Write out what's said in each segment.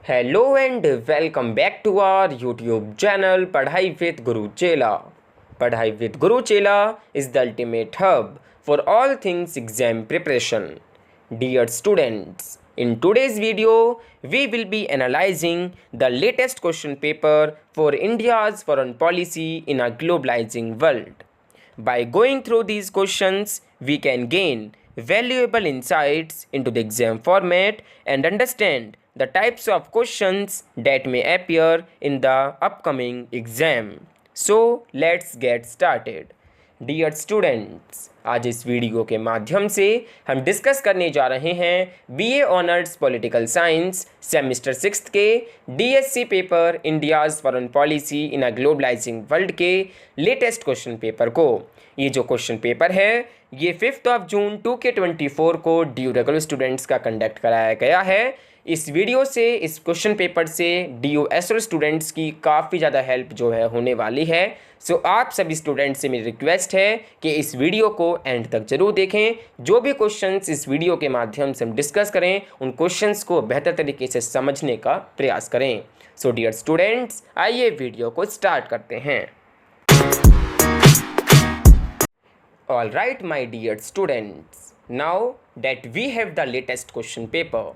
Hello and welcome back to our YouTube channel Padhai with Guru Chela. पढ़ाई with Guru चेला is the ultimate hub for all things exam preparation. Dear students, in today's video, we will be analyzing the latest question paper for India's foreign policy in a globalizing world. By going through these questions, we can gain valuable insights into the exam format and understand the types of questions that may appear in the upcoming exam. So, let's get started. Dear students, आज इस video के माध्यम से हम discuss करने जा रहे हैं BA honours political science semester 6 के DSC paper India's foreign policy in a globalizing world के लेटेस्ट क्वेश्चन पेपर को। ये जो क्वेश्चन पेपर है ये 5 जून 2K24 को ड्यू रेगुलर स्टूडेंट्स का कंडक्ट कराया गया है। इस वीडियो से, इस क्वेश्चन पेपर से DOSL स्टूडेंट्स की काफ़ी ज़्यादा हेल्प जो है होने वाली है। सो आप सभी स्टूडेंट्स से मेरी रिक्वेस्ट है कि इस वीडियो को एंड तक जरूर देखें। जो भी क्वेश्चंस इस वीडियो के माध्यम से हम डिस्कस करें उन क्वेश्चंस को बेहतर तरीके से समझने का प्रयास करें। सो डियर स्टूडेंट्स, आइए वीडियो को स्टार्ट करते हैं। All right my dear students, now that we have the latest question paper,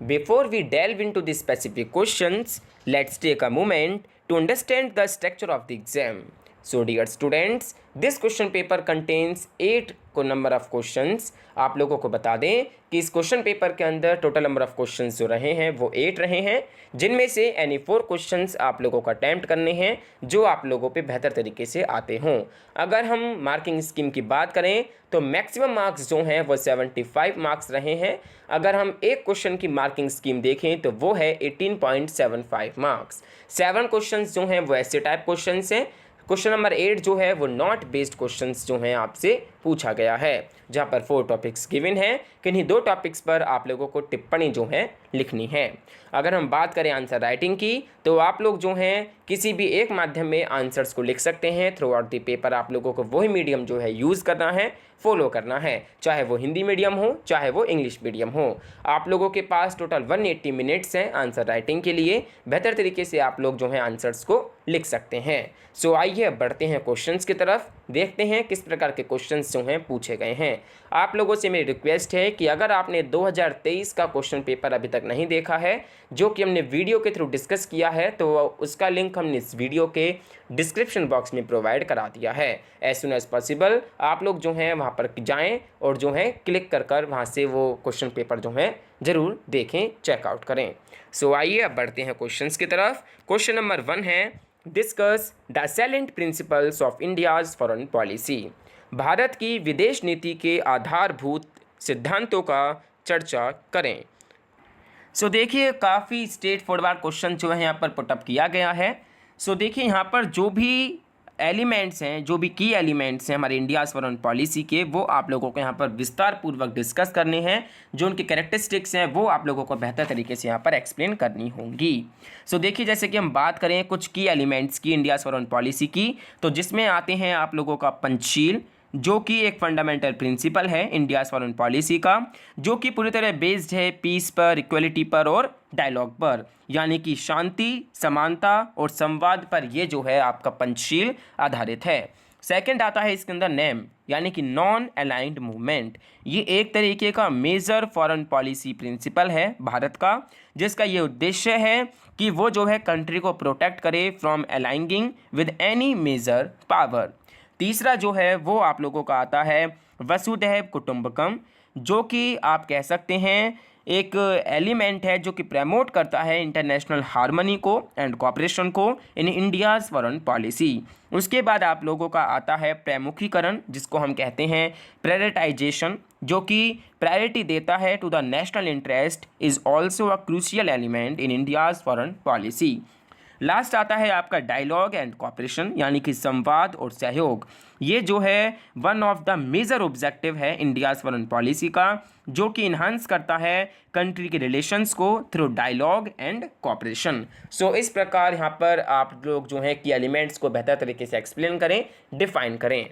before we delve into the specific questions, let's take a moment to understand the structure of the exam. So dear students, this question paper contains 8 number of questions. आप लोगों को बता दें कि इस question paper के अंदर total number of questions जो रहे हैं वो 8 रहे हैं, जिनमें से एनी 4 क्वेश्चंस आप लोगों को अटैम्प्ट करने हैं जो आप लोगों पे बेहतर तरीके से आते हों। अगर हम मार्किंग स्कीम की बात करें तो मैक्सिमम मार्क्स जो हैं वो 75 मार्क्स रहे हैं। अगर हम एक क्वेश्चन की मार्किंग स्कीम देखें तो वो है 18.75 मार्क्स। 7 क्वेश्चंस जो हैं वो ऐसे टाइप क्वेश्चंस हैं। क्वेश्चन नंबर 8 जो है वो नॉट बेस्ड क्वेश्चंस जो हैं आपसे पूछा गया है, जहाँ पर 4 टॉपिक्स गिवन हैं। किन्हीं 2 टॉपिक्स पर आप लोगों को टिप्पणी जो है लिखनी है। अगर हम बात करें आंसर राइटिंग की तो आप लोग जो हैं किसी भी एक माध्यम में आंसर्स को लिख सकते हैं। थ्रू आउट द पेपर आप लोगों को वही मीडियम जो है यूज़ करना है, फॉलो करना है, चाहे वो हिंदी मीडियम हो चाहे वो इंग्लिश मीडियम हो। आप लोगों के पास टोटल 180 मिनट्स हैं आंसर राइटिंग के लिए। बेहतर तरीके से आप लोग जो हैं आंसर्स को लिख सकते हैं। सो आइए बढ़ते हैं क्वेश्चंस की तरफ, देखते हैं किस प्रकार के क्वेश्चंस जो हैं पूछे गए हैं। आप लोगों से मेरी रिक्वेस्ट है कि अगर आपने 2023 का क्वेश्चन पेपर अभी तक नहीं देखा है जो कि हमने वीडियो के थ्रू डिस्कस किया है, तो उसका लिंक हमने इस वीडियो के डिस्क्रिप्शन बॉक्स में प्रोवाइड करा दिया है। एज सुन एज पॉसिबल आप लोग जो हैं वहाँ पर जाएं और जो है क्लिक कर वहाँ से वो क्वेश्चन पेपर जो है ज़रूर देखें, चेकआउट करें। सो आइए अब बढ़ते हैं क्वेश्चंस की तरफ। क्वेश्चन नंबर 1 है, discuss the salient principles of India's foreign policy. Bharat की विदेश नीति के आधारभूत सिद्धांतों का चर्चा करें। सो देखिए काफ़ी स्ट्रेट फॉरवर्ड क्वेश्चन जो है यहाँ पर पुटअप किया गया है। सो देखिए यहाँ पर जो भी एलिमेंट्स हैं, जो भी की एलिमेंट्स हैं हमारे इंडियाज़ फॉरेन पॉलिसी के, वो आप लोगों को यहाँ पर विस्तार पूर्वक डिस्कस करने हैं। जो उनकी कैरेक्टरिस्टिक्स हैं वो आप लोगों को बेहतर तरीके से यहाँ पर एक्सप्लेन करनी होंगी। सो देखिए जैसे कि हम बात करें कुछ की एलिमेंट्स की इंडियाज़ फॉरेन पॉलिसी की, तो जिसमें आते हैं आप लोगों का पंचशील, जो कि एक फंडामेंटल प्रिंसिपल है इंडियाज़ फॉरेन पॉलिसी का, जो कि पूरी तरह बेस्ड है पीस पर, इक्वलिटी पर और डायलॉग पर, यानी कि शांति, समानता और संवाद पर ये जो है आपका पंचशील आधारित है। सेकंड आता है इसके अंदर नेम, यानी कि नॉन अलाइंड मूवमेंट। ये एक तरीके का मेजर फॉरेन पॉलिसी प्रिंसिपल है भारत का, जिसका ये उद्देश्य है कि वो जो है कंट्री को प्रोटेक्ट करे from aligning with any major power. तीसरा जो है वो आप लोगों का आता है वसुधैव कुटुंबकम, जो कि आप कह सकते हैं एक एलिमेंट है जो कि प्रमोट करता है इंटरनेशनल हार्मनी को एंड कोऑपरेशन को इन इंडियाज़ फॉरेन पॉलिसी। उसके बाद आप लोगों का आता है प्रमुखीकरण, जिसको हम कहते हैं प्रायोरिटाइजेशन, जो कि प्रायोरिटी देता है to the national interest, is also a crucial element in India's foreign policy. Last आता है आपका डायलॉग एंड कोऑपरेशन, यानी कि संवाद और सहयोग। ये जो है one of the major objective है इंडियाज़ फॉरेन पॉलिसी का, जो कि इन्हांस करता है कंट्री के रिलेशंस को थ्रू डायलॉग एंड कोऑपरेशन। सो इस प्रकार यहाँ पर आप लोग जो है कि एलिमेंट्स को बेहतर तरीके से एक्सप्लेन करें, डिफाइन करें।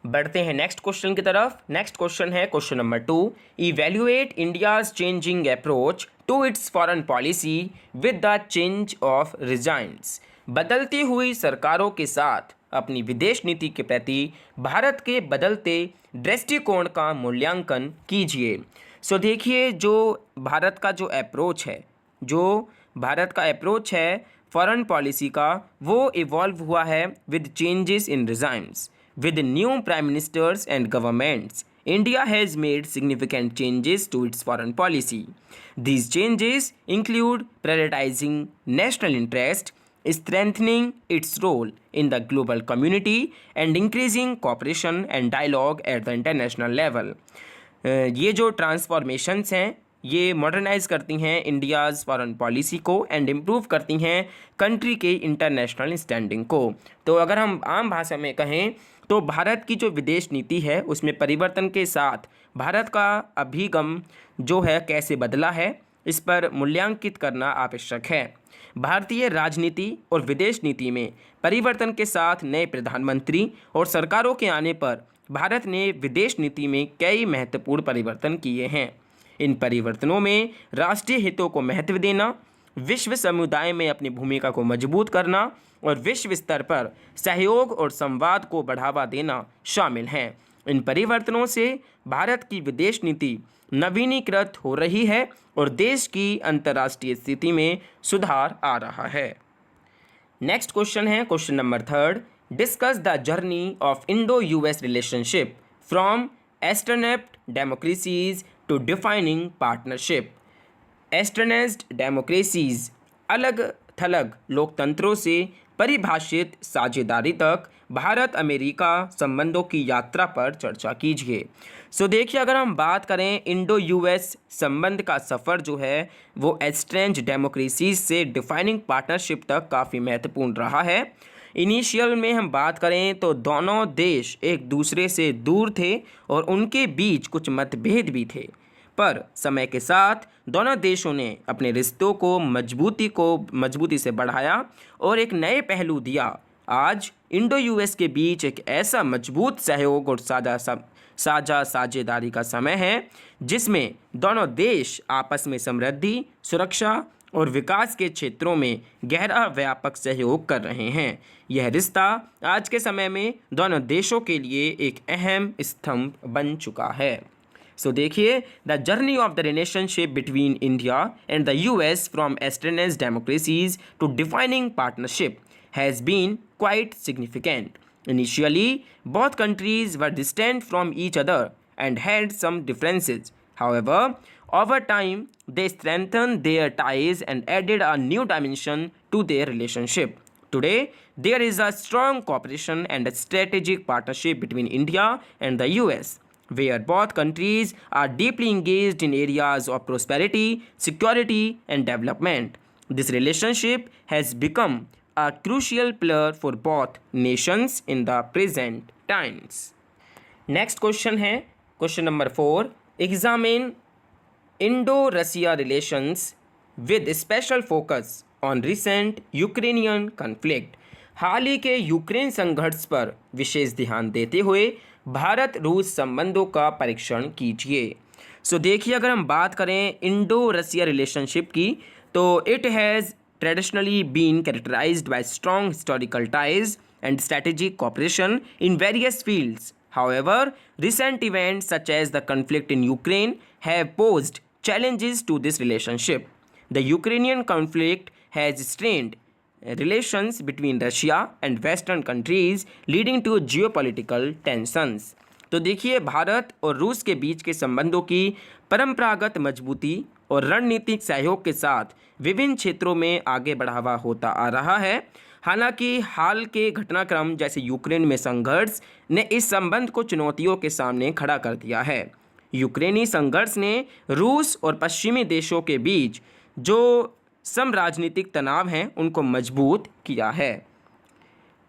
बढ़ते हैं नेक्स्ट क्वेश्चन की तरफ। नेक्स्ट क्वेश्चन है question number 2, evaluate India's changing approach to its foreign policy with the change of regimes. बदलती हुई सरकारों के साथ अपनी विदेश नीति के प्रति भारत के बदलते दृष्टिकोण का मूल्यांकन कीजिए। सो देखिए, जो भारत का जो अप्रोच है, फॉरेन पॉलिसी का, वो इवॉल्व हुआ है with changes in regimes, with new prime ministers and governments. India has made significant changes to its foreign policy. These changes include prioritizing national interest, strengthening its role in the global community, and increasing cooperation and dialogue at the international level. ये जो transformations हैं, ये modernise करती हैं India's foreign policy को and improve करती हैं country के इंटरनेशनल स्टैंडिंग को. तो अगर हम आम भाषा में कहें तो भारत की जो विदेश नीति है उसमें परिवर्तन के साथ भारत का अभिगम जो है कैसे बदला है, इस पर मूल्यांकित करना आवश्यक है. भारतीय राजनीति और विदेश नीति में परिवर्तन के साथ नए प्रधानमंत्री और सरकारों के आने पर भारत ने विदेश नीति में कई महत्वपूर्ण परिवर्तन किए हैं. इन परिवर्तनों में राष्ट्रीय हितों को महत्व देना, विश्व समुदाय में अपनी भूमिका को मजबूत करना और विश्व स्तर पर सहयोग और संवाद को बढ़ावा देना शामिल हैं. इन परिवर्तनों से भारत की विदेश नीति नवीनीकृत हो रही है और देश की अंतर्राष्ट्रीय स्थिति में सुधार आ रहा है. नेक्स्ट क्वेश्चन है question number 3. Discuss the journey of Indo US relationship from estranged democracies to defining partnership. Estranged democracies अलग थलग लोकतंत्रों से परिभाषित साझेदारी तक भारत अमेरिका संबंधों की यात्रा पर चर्चा कीजिए. सो देखिए, अगर हम बात करें इंडो यूएस संबंध का सफ़र जो है वो एस्ट्रेंज डेमोक्रेसीज से डिफाइनिंग पार्टनरशिप तक काफ़ी महत्वपूर्ण रहा है. इनिशियल में हम बात करें तो दोनों देश एक दूसरे से दूर थे और उनके बीच कुछ मतभेद भी थे, पर समय के साथ दोनों देशों ने अपने रिश्तों को मजबूती से बढ़ाया और एक नए पहलू दिया. आज इंडो यूएस के बीच एक ऐसा मजबूत सहयोग और साझेदारी का समय है जिसमें दोनों देश आपस में समृद्धि, सुरक्षा और विकास के क्षेत्रों में गहरा व्यापक सहयोग कर रहे हैं. यह रिश्ता आज के समय में दोनों देशों के लिए एक अहम स्तंभ बन चुका है. सो देखिए, the journey of the relationship between India and the US from estranged democracies to defining partnership has been quite significant. Initially, both countries were distant from each other and had some differences. However, over time, they strengthened their ties and added a new dimension to their relationship. Today, there is a strong cooperation and a strategic partnership between India and the US, where both countries are deeply engaged in areas of prosperity, security, and development. This relationship has become a crucial pillar for both nations in the present times. Next question है question number 4. Examine Indo-Russia relations with special focus on recent Ukrainian conflict. हाल ही के Ukraine संघर्ष पर विशेष ध्यान देते हुए भारत रूस संबंधों का परीक्षण कीजिए. सो देखिए, अगर हम बात करें इंडो रसिया रिलेशनशिप की तो it has traditionally been characterized by strong historical ties and strategic cooperation in various fields. However, recent events such as the conflict in Ukraine have posed challenges to this relationship. The Ukrainian conflict has strained relations between Russia and Western countries, leading to geopolitical tensions. तो देखिए, भारत और रूस के बीच के संबंधों की परंपरागत मजबूती और रणनीतिक सहयोग के साथ विभिन्न क्षेत्रों में आगे बढ़ावा होता आ रहा है. हालांकि हाल के घटनाक्रम जैसे यूक्रेन में संघर्ष ने इस संबंध को चुनौतियों के सामने खड़ा कर दिया है. यूक्रेनी संघर्ष ने रूस और पश्चिमी देशों के बीच जो सम राजनीतिक तनाव हैं उनको मजबूत किया है.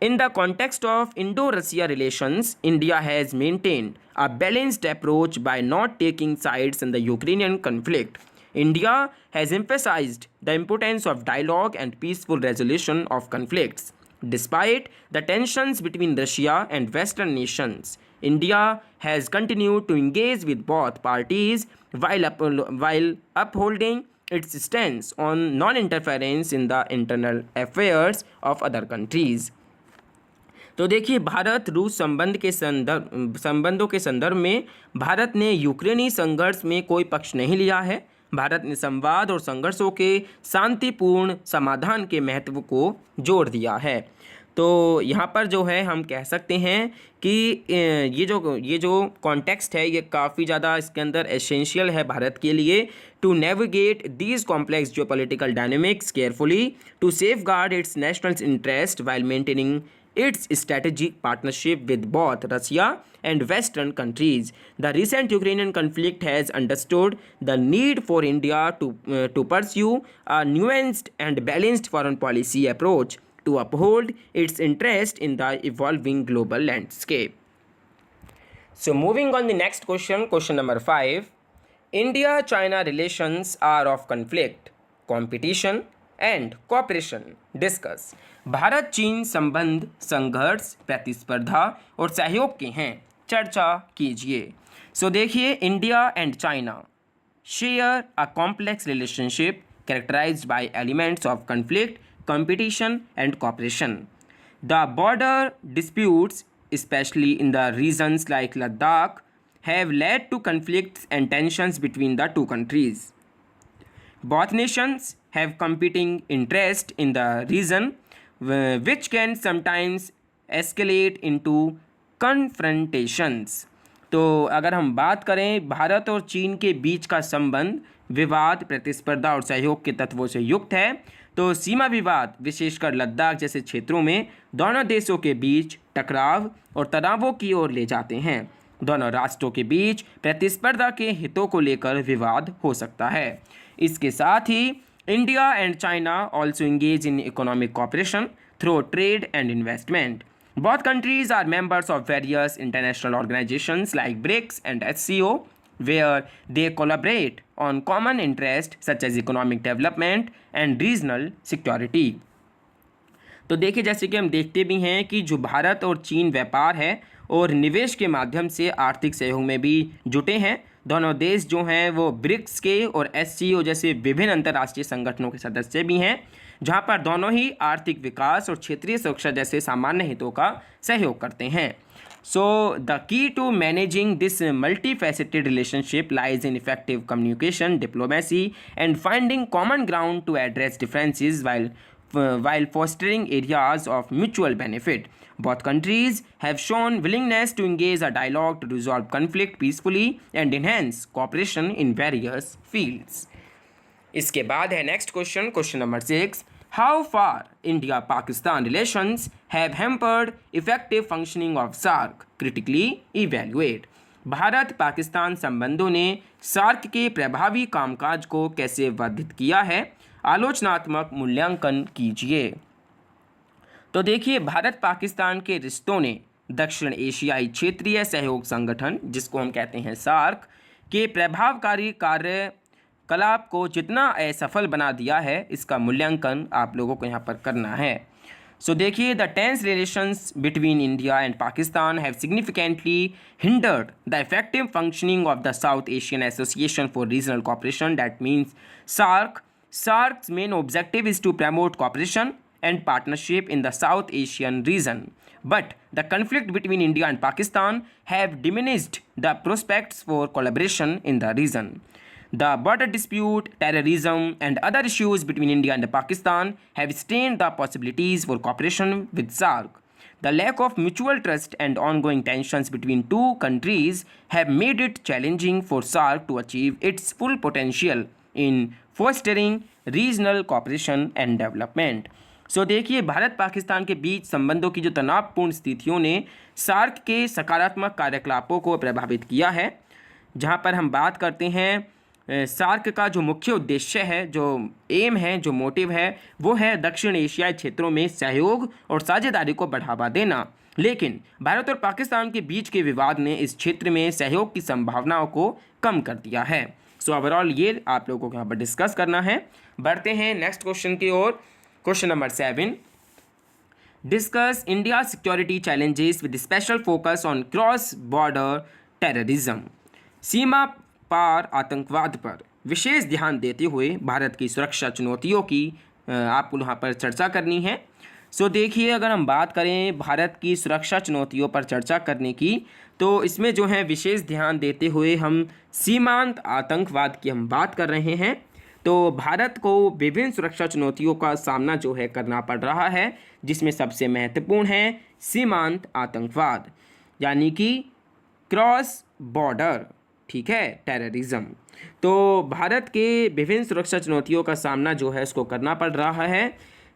In the context of Indo-Russia relations, India has maintained a balanced approach by not taking sides in the Ukrainian conflict. India has emphasized the importance of dialogue and peaceful resolution of conflicts. Despite the tensions between Russia and Western nations, India has continued to engage with both parties while upholding its stance on non-interference in the internal affairs of other countries. तो देखिए, भारत रूस संबंधों के संदर्भ में भारत ने यूक्रेनी संघर्ष में कोई पक्ष नहीं लिया है। भारत ने संवाद और संघर्षों के शांतिपूर्ण समाधान के महत्व को जोर दिया है। तो यहाँ पर जो है हम कह सकते हैं कि ये जो कॉन्टेक्स्ट है ये काफ़ी ज़्यादा इसके अंदर एसेंशियल है भारत के लिए to navigate these complex geopolitical dynamics carefully to safeguard its national interest while maintaining its strategic partnership with both Russia and Western countries. The recent Ukrainian conflict has understood the need for India to pursue a nuanced and balanced foreign policy approach to uphold its interest in the evolving global landscape. So moving on the next question, question number 5. India-China relations are of conflict, competition and cooperation discuss. Bharat चीन संबंध संघर्ष, प्रतिस्पर्धा और सहयोग के हैं, चर्चा कीजिए। सो देखिए, India and China share a complex relationship characterised by elements of conflict, competition and cooperation. The border disputes especially in the regions like Ladakh have led to conflicts and tensions between the two countries. Both nations have competing interests in the region, which can sometimes escalate into confrontations. तो अगर हम बात करें भारत और चीन के बीच का संबंध विवाद, प्रतिस्पर्धा और सहयोग के तत्वों से युक्त है, तो सीमा विवाद विशेषकर लद्दाख जैसे क्षेत्रों में दोनों देशों के बीच टकराव और तनावों की ओर ले जाते हैं। दोनों राष्ट्रों के बीच प्रतिस्पर्धा के हितों को लेकर विवाद हो सकता है। इसके साथ ही India and China also engage in economic cooperation through trade and investment. Both countries are members of various international organizations like BRICS and SCO, where they collaborate on common interests such as economic development and regional security. तो देखिए, जैसे कि हम देखते भी हैं कि जो भारत और चीन व्यापार है और निवेश के माध्यम से आर्थिक सहयोग में भी जुटे हैं। दोनों देश जो हैं वो ब्रिक्स के और SCO जैसे विभिन्न अंतर्राष्ट्रीय संगठनों के सदस्य भी हैं, जहां पर दोनों ही आर्थिक विकास और क्षेत्रीय सुरक्षा जैसे सामान्य हितों का सहयोग करते हैं। So the key to managing this multi faceted relationship lies in effective communication, diplomacy and finding common ground to address differences while fostering areas of mutual benefit. Both countries have shown willingness to engage a dialogue to resolve conflict peacefully and enhance cooperation in various fields. इसके बाद है next question, question number 6. How far India-Pakistan relations have hampered effective functioning of SAARC? Critically evaluate. Bharat Pakistan संबंधों ने SAARC के प्रभावी कामकाज को कैसे बाधित किया है, आलोचनात्मक मूल्यांकन कीजिए। तो देखिए, भारत पाकिस्तान के रिश्तों ने दक्षिण एशियाई क्षेत्रीय सहयोग संगठन, जिसको हम कहते हैं सार्क, के प्रभावकारी कार्यकलाप को जितना असफल बना दिया है, इसका मूल्यांकन आप लोगों को यहाँ पर करना है। सो देखिए, the tense relations between India and Pakistan have significantly hindered the effective functioning of the South Asian Association for Regional Cooperation, that means SAARC. SAARC's main objective is to promote cooperation and partnership in the South Asian region. But the conflict between India and Pakistan have diminished the prospects for collaboration in the region. The border dispute, terrorism, and other issues between India and Pakistan have strained the possibilities for cooperation with SAARC. The lack of mutual trust and ongoing tensions between two countries have made it challenging for SAARC to achieve its full potential in fostering regional cooperation and development. सो देखिए, भारत पाकिस्तान के बीच संबंधों की जो तनावपूर्ण स्थितियों ने SAARC के सकारात्मक कार्यकलापों को प्रभावित किया है। जहां पर हम बात करते हैं सार्क का जो मुख्य उद्देश्य है, जो एम है, जो मोटिव है, वो है दक्षिण एशियाई क्षेत्रों में सहयोग और साझेदारी को बढ़ावा देना। लेकिन भारत और पाकिस्तान के बीच के विवाद ने इस क्षेत्र में सहयोग की संभावनाओं को कम कर दिया है। सो ओवरऑल ये आप लोगों को यहाँ पर डिस्कस करना है। बढ़ते हैं नेक्स्ट क्वेश्चन की ओर, question number 7. Discuss India security challenges with special focus on cross border terrorism. सीमा पार आतंकवाद पर विशेष ध्यान देते हुए भारत की सुरक्षा चुनौतियों की आपको यहाँ पर चर्चा करनी है। सो देखिए, अगर हम बात करें भारत की सुरक्षा चुनौतियों पर चर्चा करने की, तो इसमें जो है विशेष ध्यान देते हुए हम सीमांत आतंकवाद की हम बात कर रहे हैं। तो भारत को विभिन्न सुरक्षा चुनौतियों का सामना जो है करना पड़ रहा है, जिसमें सबसे महत्वपूर्ण है सीमांत आतंकवाद, यानी कि क्रॉस बॉर्डर, ठीक है, टेररिज्म। तो भारत के विभिन्न सुरक्षा चुनौतियों का सामना जो है उसको करना पड़ रहा है।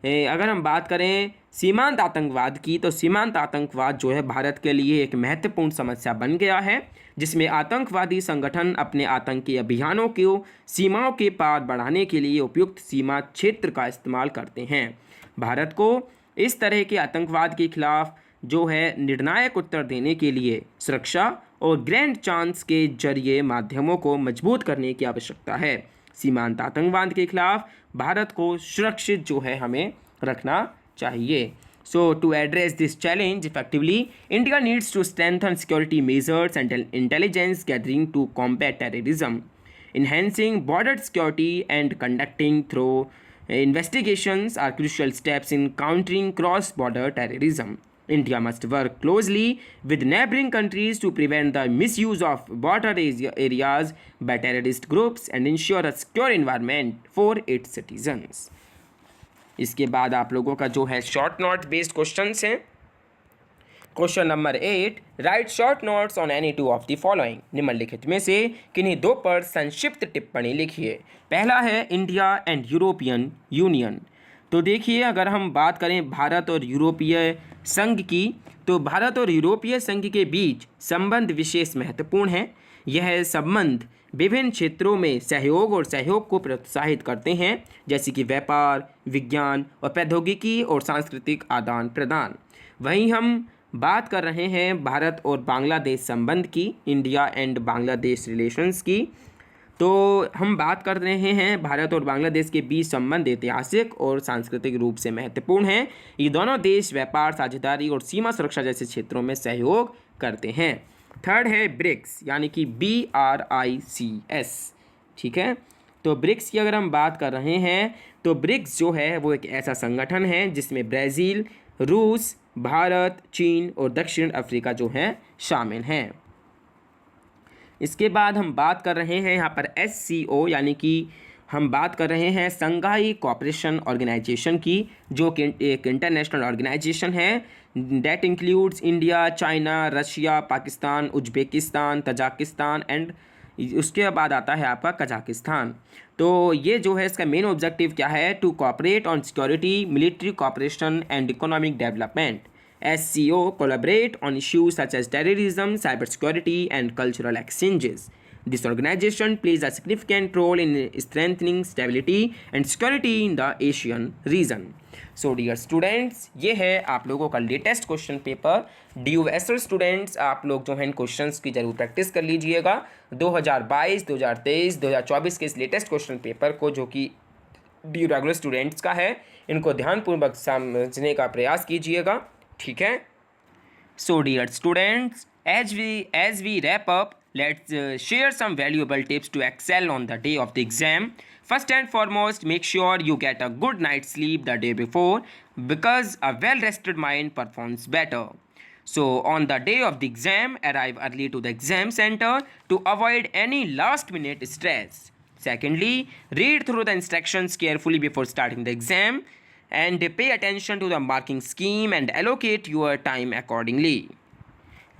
अगर हम बात करें सीमांत आतंकवाद की, तो सीमांत आतंकवाद जो है भारत के लिए एक महत्वपूर्ण समस्या बन गया है, जिसमें आतंकवादी संगठन अपने आतंकी अभियानों को सीमाओं के पार बढ़ाने के लिए उपयुक्त सीमा क्षेत्र का इस्तेमाल करते हैं। भारत को इस तरह के आतंकवाद के खिलाफ जो है निर्णायक उत्तर देने के लिए सुरक्षा और ग्रैंड चांस के जरिए माध्यमों को मजबूत करने की आवश्यकता है। सीमांत आतंकवाद के खिलाफ भारत को सुरक्षित जो है हमें रखना चाहिए। So to address this challenge effectively, India needs to strengthen security measures and intelligence gathering to combat terrorism, enhancing border security and conducting thorough investigations are crucial steps in countering cross-border terrorism. India must work closely with neighboring countries to prevent the misuse of border areas by terrorist groups and ensure a secure environment for its citizens. इसके बाद आप लोगों का जो है short note based questions हैं। Question number 8, right short notes on any two of the following. निम्नलिखित में से किन्हीं दो पर संक्षिप्त टिप्पणी लिखिए। पहला है इंडिया एंड यूरोपियन यूनियन। तो देखिए, अगर हम बात करें भारत और यूरोपीय संघ की, तो भारत और यूरोपीय संघ के बीच संबंध विशेष महत्वपूर्ण है। यह संबंध विभिन्न क्षेत्रों में सहयोग और सहयोग को प्रोत्साहित करते हैं, जैसे कि व्यापार, विज्ञान और प्रौद्योगिकी और सांस्कृतिक आदान प्रदान। वहीं हम बात कर रहे हैं भारत और बांग्लादेश संबंध की, इंडिया एंड बांग्लादेश रिलेशंस की। तो हम बात कर रहे हैं भारत और बांग्लादेश के बीच संबंध ऐतिहासिक और सांस्कृतिक रूप से महत्वपूर्ण हैं। ये दोनों देश व्यापार, साझेदारी और सीमा सुरक्षा जैसे क्षेत्रों में सहयोग करते हैं। थर्ड है ब्रिक्स, यानी कि BRICS, ठीक है। तो ब्रिक्स की अगर हम बात कर रहे हैं, तो ब्रिक्स जो है वो एक ऐसा संगठन है जिसमें ब्राज़ील, रूस, भारत, चीन और दक्षिण अफ्रीका जो हैं शामिल हैं। इसके बाद हम बात कर रहे हैं यहाँ पर SCO, यानी कि हम बात कर रहे हैं संघाई कोऑपरेशन ऑर्गेनाइजेशन की, जो कि एक इंटरनेशनल ऑर्गेनाइजेशन है that includes India, China, Russia, Pakistan, Uzbekistan, Tajikistan and उसके बाद आता है आपका कजाकिस्तान। तो ये जो है इसका मेन ऑब्जेक्टिव क्या है? To cooperate on security, military cooperation and economic development. SCO collaborate on issues such as terrorism, cybersecurity and cultural exchanges. This organization plays a significant role in strengthening stability and security in the Asian region. So dear students, ये है आप लोगों का latest question paper. DUSL students, आप लोग जो है इन questions की जरूर प्रैक्टिस कर लीजिएगा। 2022, 2023, 2024 के इस लेटेस्ट क्वेश्चन पेपर को, जो कि DU रेगुलर स्टूडेंट्स का है, इनको ध्यानपूर्वक समझने का प्रयास कीजिएगा, ठीक है। So dear students, as we wrap up, let's share some valuable tips to excel on the day of the exam. First and foremost, make sure you get a good night's sleep the day before, because a well-rested mind performs better. So on the day of the exam, arrive early to the exam center to avoid any last-minute stress. Secondly, read through the instructions carefully before starting the exam, and pay attention to the marking scheme and allocate your time accordingly.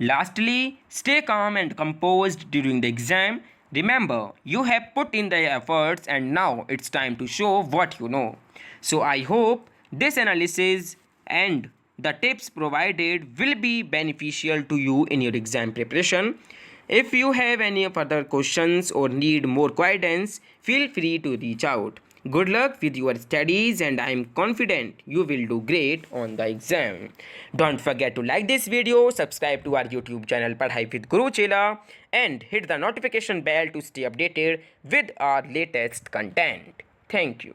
Lastly, stay calm and composed during the exam. Remember, you have put in the efforts and now it's time to show what you know. So I hope this analysis and the tips provided will be beneficial to you in your exam preparation. If you have any further questions or need more guidance, feel free to reach out. Good luck with your studies and I am confident you will do great on the exam. Don't forget to like this video, subscribe to our YouTube channel Padhai with Guru Chela and hit the notification bell to stay updated with our latest content. Thank you.